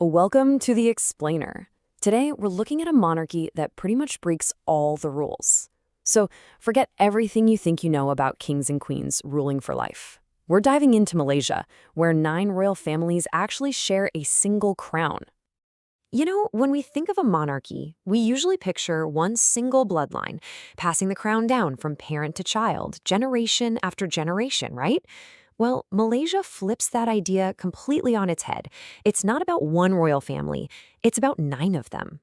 Welcome to the Explainer. Today, we're looking at a monarchy that pretty much breaks all the rules. So, forget everything you think you know about kings and queens ruling for life. We're diving into Malaysia, where 9 royal families actually share a single crown. You know, when we think of a monarchy, we usually picture one single bloodline, passing the crown down from parent to child, generation after generation, right? Well, Malaysia flips that idea completely on its head. It's not about one royal family, it's about 9 of them.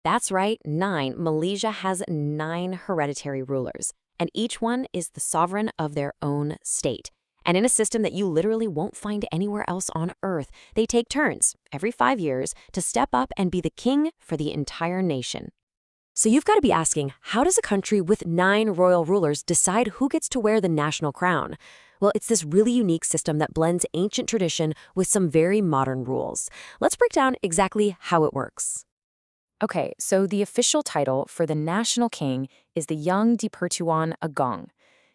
That's right, 9. Malaysia has 9 hereditary rulers, and each one is the sovereign of their own state. And in a system that you literally won't find anywhere else on Earth, they take turns, every 5 years, to step up and be the king for the entire nation. So you've got to be asking, how does a country with 9 royal rulers decide who gets to wear the national crown? Well, it's this really unique system that blends ancient tradition with some very modern rules. Let's break down exactly how it works. Okay, so the official title for the national king is the young di-Pertuan Agong.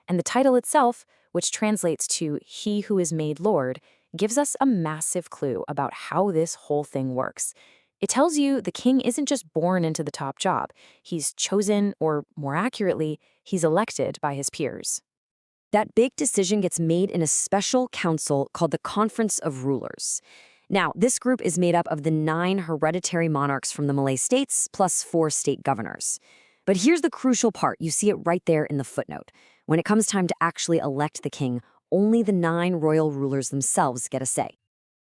And the title itself, which translates to he who is made lord, gives us a massive clue about how this whole thing works. It tells you the king isn't just born into the top job. He's chosen, or more accurately, he's elected by his peers. That big decision gets made in a special council called the Conference of Rulers. Now, this group is made up of the 9 hereditary monarchs from the Malay states plus 4 state governors. But here's the crucial part. You see it right there in the footnote. When it comes time to actually elect the king, only the 9 royal rulers themselves get a say.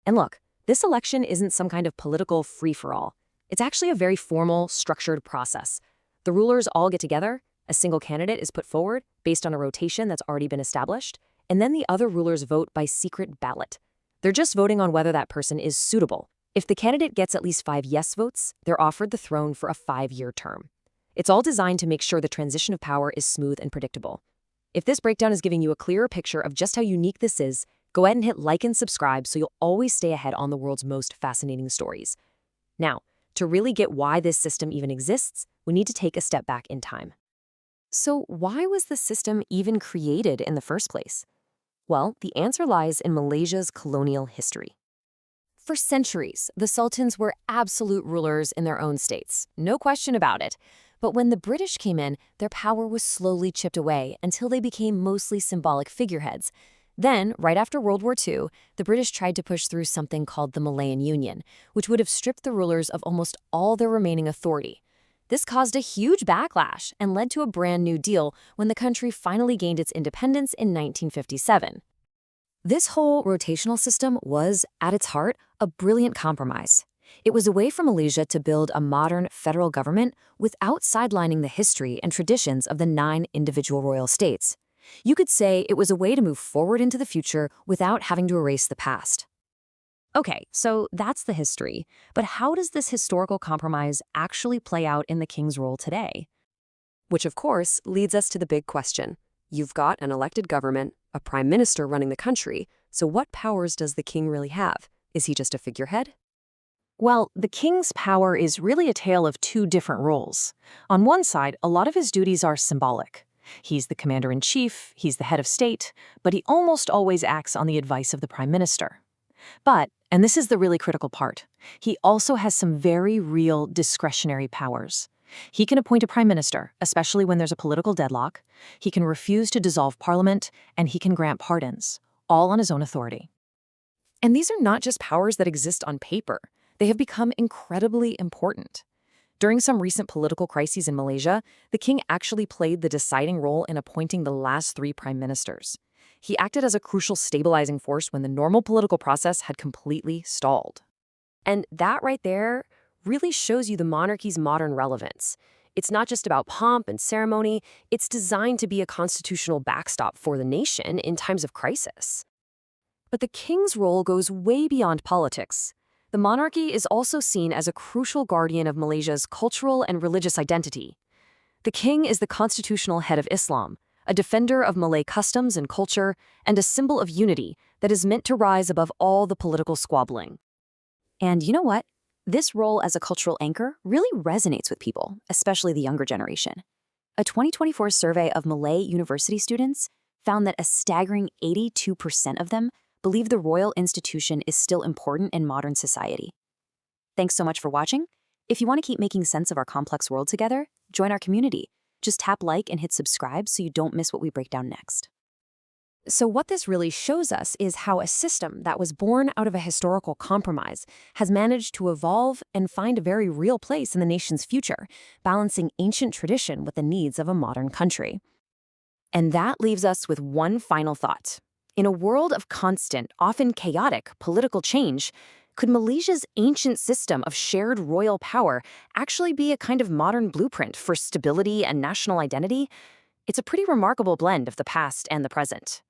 And look, this election isn't some kind of political free-for-all. It's actually a very formal, structured process. The rulers all get together, a single candidate is put forward based on a rotation that's already been established, and then the other rulers vote by secret ballot. They're just voting on whether that person is suitable. If the candidate gets at least 5 yes votes, they're offered the throne for a 5-year term. It's all designed to make sure the transition of power is smooth and predictable. If this breakdown is giving you a clearer picture of just how unique this is, go ahead and hit like and subscribe so you'll always stay ahead on the world's most fascinating stories. Now, to really get why this system even exists, we need to take a step back in time. So why was the system even created in the first place? Well, the answer lies in Malaysia's colonial history. For centuries, the sultans were absolute rulers in their own states, no question about it. But when the British came in, their power was slowly chipped away until they became mostly symbolic figureheads. Then, right after World War II, the British tried to push through something called the Malayan Union, which would have stripped the rulers of almost all their remaining authority. This caused a huge backlash and led to a brand new deal when the country finally gained its independence in 1957. This whole rotational system was, at its heart, a brilliant compromise. It was a way for Malaysia to build a modern federal government without sidelining the history and traditions of the 9 individual royal states. You could say it was a way to move forward into the future without having to erase the past. Okay, so that's the history. But how does this historical compromise actually play out in the king's role today? Which, of course, leads us to the big question. You've got an elected government, a prime minister running the country, so what powers does the king really have? Is he just a figurehead? Well, the king's power is really a tale of 2 different roles. On one side, a lot of his duties are symbolic. He's the commander-in-chief, he's the head of state, but he almost always acts on the advice of the prime minister. But, and this is the really critical part, he also has some very real discretionary powers. He can appoint a prime minister, especially when there's a political deadlock. He can refuse to dissolve parliament, and he can grant pardons, all on his own authority. And these are not just powers that exist on paper. They have become incredibly important. During some recent political crises in Malaysia, the king actually played the deciding role in appointing the last 3 prime ministers. He acted as a crucial stabilizing force when the normal political process had completely stalled. And that right there really shows you the monarchy's modern relevance. It's not just about pomp and ceremony, it's designed to be a constitutional backstop for the nation in times of crisis. But the king's role goes way beyond politics. The monarchy is also seen as a crucial guardian of Malaysia's cultural and religious identity. The king is the constitutional head of Islam, a defender of Malay customs and culture, and a symbol of unity that is meant to rise above all the political squabbling. And you know what? This role as a cultural anchor really resonates with people, especially the younger generation. A 2024 survey of Malay university students found that a staggering 82% of them believe the royal institution is still important in modern society. Thanks so much for watching. If you want to keep making sense of our complex world together, join our community. Just tap like and hit subscribe so you don't miss what we break down next. So what this really shows us is how a system that was born out of a historical compromise has managed to evolve and find a very real place in the nation's future, balancing ancient tradition with the needs of a modern country. And that leaves us with one final thought. In a world of constant, often chaotic, political change, could Malaysia's ancient system of shared royal power actually be a kind of modern blueprint for stability and national identity? It's a pretty remarkable blend of the past and the present.